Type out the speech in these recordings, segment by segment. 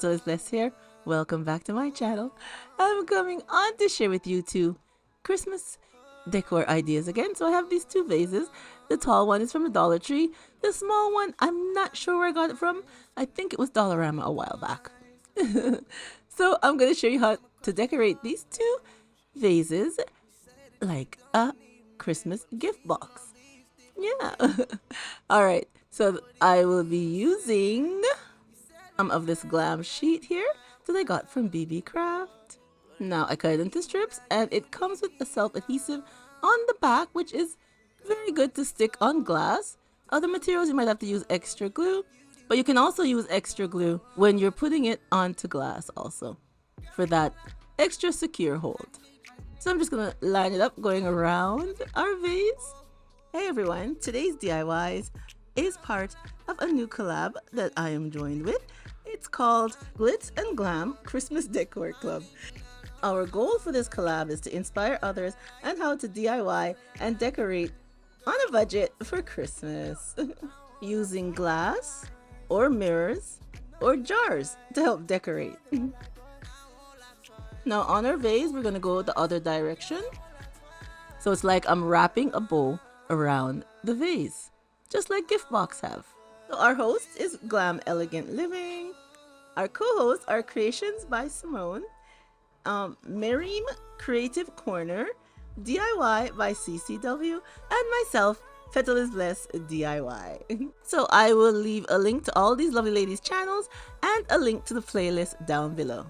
Fetal is Blessed here. Welcome back to my channel. I'm coming on to share with you two Christmas decor ideas again. So I have these two vases. The tall one is from the Dollar Tree. The small one, I'm not sure where I got it from. I think it was Dollarama a while back. So I'm going to show you how to decorate these two vases like a Christmas gift box. Yeah. All right. So I will be using some of this glam sheet here that I got from BB Craft. Now I cut it into strips and it comes with a self-adhesive on the back, which is very good to stick on glass. Other materials you might have to use extra glue, but you can also use extra glue when you're putting it onto glass also for that extra secure hold. So I'm just gonna line it up going around our vase. Hey everyone, today's DIYs is part of a new collab that I am joined with. It's called Glitz and Glam Christmas Decor Club. Our goal for this collab is to inspire others on how to DIY and decorate on a budget for Christmas using glass or mirrors or jars to help decorate. Now on our vase, we're going to go the other direction. So it's like I'm wrapping a bow around the vase, just like gift box have. So our host is Glam Elegant Living. Our co-hosts are Creations by Simone, Merim Creative Corner, DIY by CCW, and myself, Fetal is Blessed DIY. So I will leave a link to all these lovely ladies' channels and a link to the playlist down below.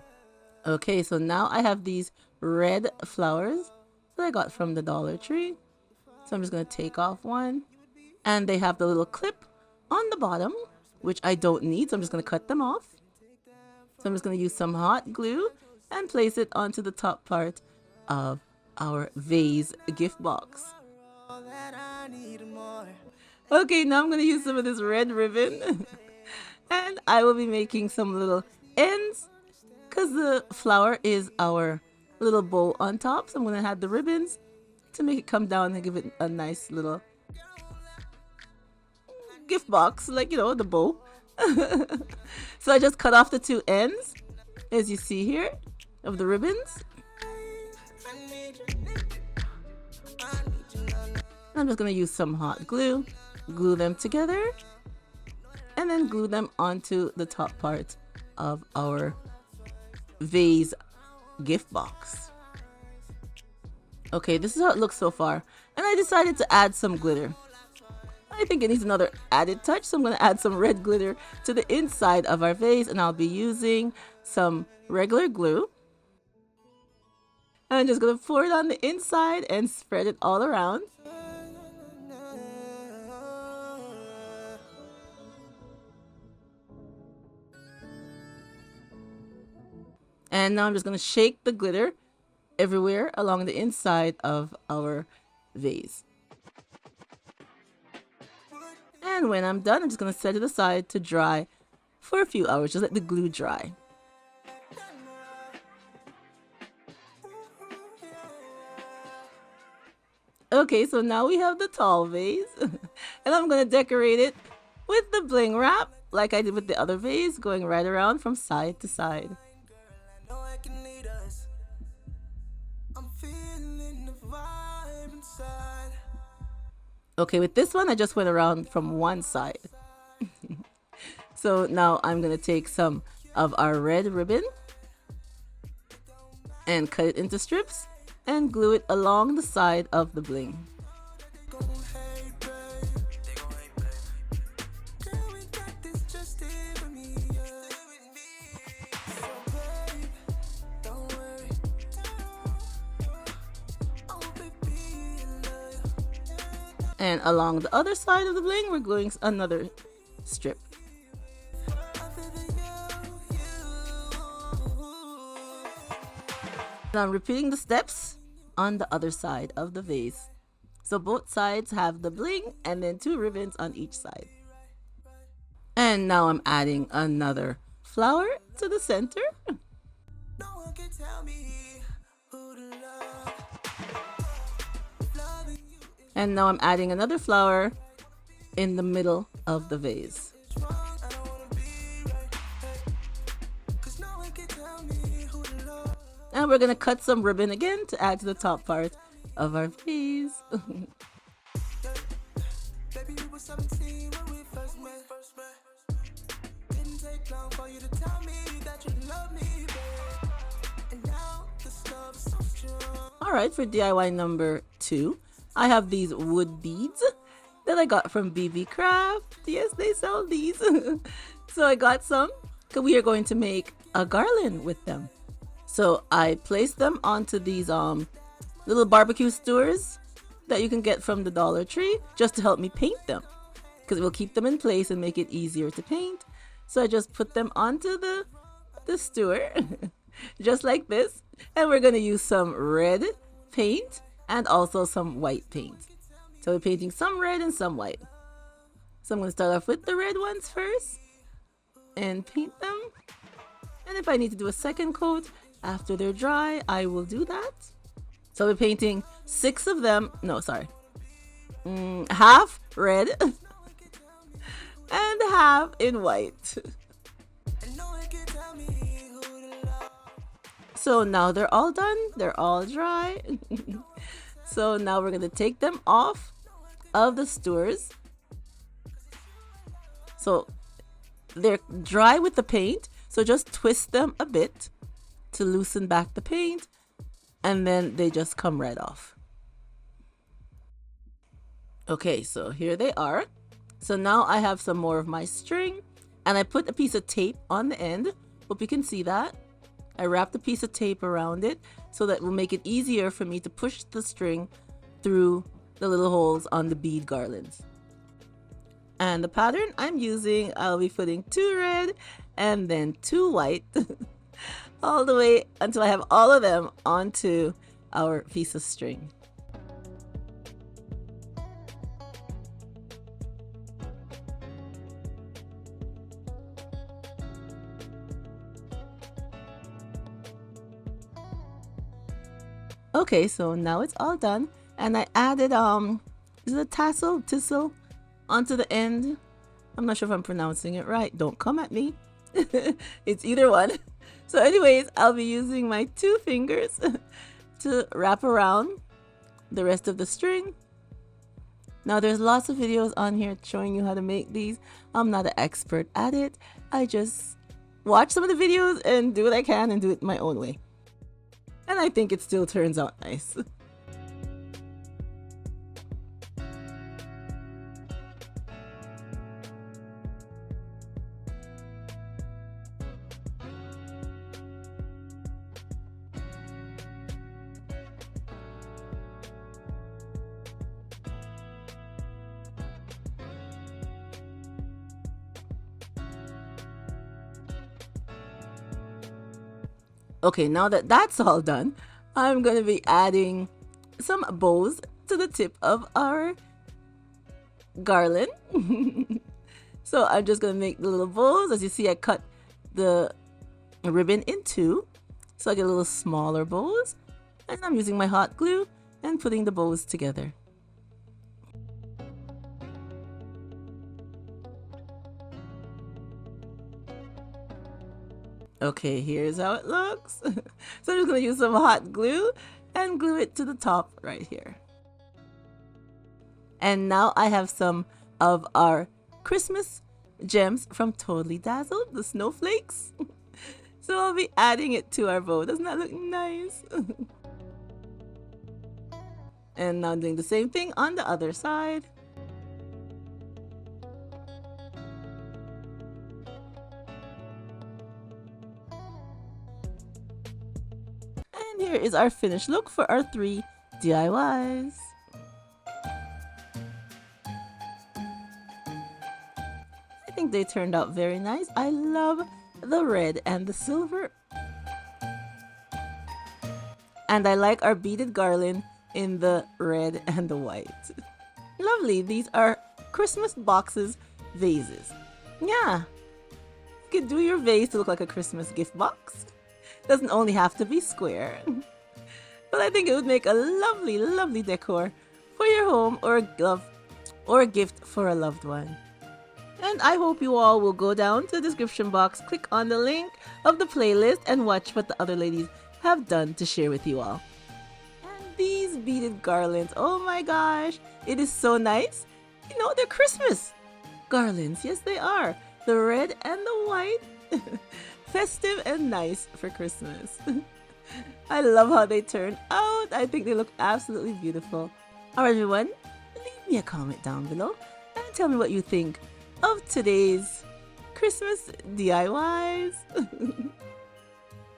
Okay, so now I have these red flowers that I got from the Dollar Tree. So I'm just going to take off one. And they have the little clip on the bottom, which I don't need, so I'm just going to cut them off. So I'm just going to use some hot glue and place it onto the top part of our vase gift box. Okay, now I'm going to use some of this red ribbon. And I will be making some little ends because the flower is our little bow on top. So I'm going to add the ribbons to make it come down and give it a nice little gift box, like, you know, the bow. So I just cut off the two ends, as you see here, of the ribbons. I'm just going to use some hot glue, glue them together, and then glue them onto the top part of our vase gift box. Okay, this is how it looks so far, and I decided to add some glitter. I think it needs another added touch, so I'm going to add some red glitter to the inside of our vase, and I'll be using some regular glue. I'm just going to pour it on the inside and spread it all around. And now I'm just going to shake the glitter everywhere along the inside of our vase. And when I'm done, I'm just going to set it aside to dry for a few hours. Just let the glue dry. Okay, so now we have the tall vase. And I'm going to decorate it with the bling wrap, like I did with the other vase, going right around from side to side. Okay, with this one, I just went around from one side. So now I'm going to take some of our red ribbon and cut it into strips and glue it along the side of the bling. And along the other side of the bling, we're gluing another strip. And I'm repeating the steps on the other side of the vase. So both sides have the bling and then two ribbons on each side. And now I'm adding another flower to the center. No one can tell me who to love. And now I'm adding another flower in the middle of the vase. we're gonna cut some ribbon again to add to the top part of our vase. Alright, for DIY number 2, I have these wood beads that I got from BB Craft. Yes, they sell these. So I got some because we are going to make a garland with them. So I placed them onto these little barbecue skewers that you can get from the Dollar Tree just to help me paint them, because it will keep them in place and make it easier to paint. So I just put them onto the skewer just like this, and we're going to use some red paint and also some white paint. So we're painting some red and some white. So I'm going to start off with the red ones first and paint them, and if I need to do a second coat after they're dry, I will do that. So we're painting 6 of them. No, sorry. Half red and half in white. So now they're all done. They're all dry. So now we're going to take them off of the skewers. So they're dry with the paint. So just twist them a bit to loosen back the paint, and then they just come right off. Okay, so here they are. So now I have some more of my string, and I put a piece of tape on the end. Hope you can see that. I wrapped a piece of tape around it so that it will make it easier for me to push the string through the little holes on the bead garlands. And the pattern I'm using, I'll be putting 2 red and then 2 white all the way until I have all of them onto our piece of string. Okay, so now it's all done, and I added is it a tissel onto the end. I'm not sure if I'm pronouncing it right. Don't come at me. It's either one. So anyways, I'll be using my 2 fingers to wrap around the rest of the string. Now there's lots of videos on here showing you how to make these. I'm not an expert at it. I just watch some of the videos and do what I can and do it my own way. And I think it still turns out nice. Okay, now that that's all done, I'm going to be adding some bows to the tip of our garland. So I'm just going to make the little bows. As you see, I cut the ribbon in 2, so I get a little smaller bows. And I'm using my hot glue and putting the bows together. Okay, here's how it looks. So I'm just going to use some hot glue and glue it to the top right here. And now I have some of our Christmas gems from Totally Dazzled, the snowflakes. So I'll be adding it to our bow. Doesn't that look nice? And now I'm doing the same thing on the other side. And here is our finished look for our 3 DIYs. I think they turned out very nice. I love the red and the silver. And I like our beaded garland in the red and the white. Lovely. These are Christmas boxes vases. Yeah. You could do your vase to look like a Christmas gift box. Doesn't only have to be square. But I think it would make a lovely, lovely decor for your home or a gift for a loved one. And I hope you all will go down to the description box, click on the link of the playlist, and watch what the other ladies have done to share with you all. And these beaded garlands, oh my gosh, it is so nice. You know, they're Christmas garlands. Yes, they are. The red and the white. Festive and nice for Christmas. I love how they turn out. I think they look absolutely beautiful. All right, everyone, leave me a comment down below and tell me what you think of today's Christmas DIYs.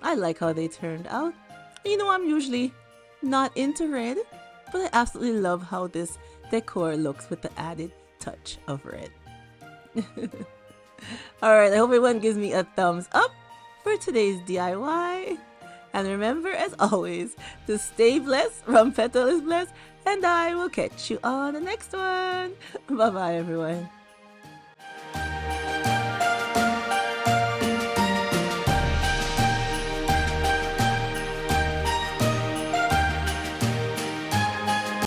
I like how they turned out. You know, I'm usually not into red, but I absolutely love how this decor looks with the added touch of red. Alright, I hope everyone gives me a thumbs up for today's DIY. And remember, as always, to stay blessed, Rum Petal is blessed, and I will catch you on the next one. Bye-bye, everyone.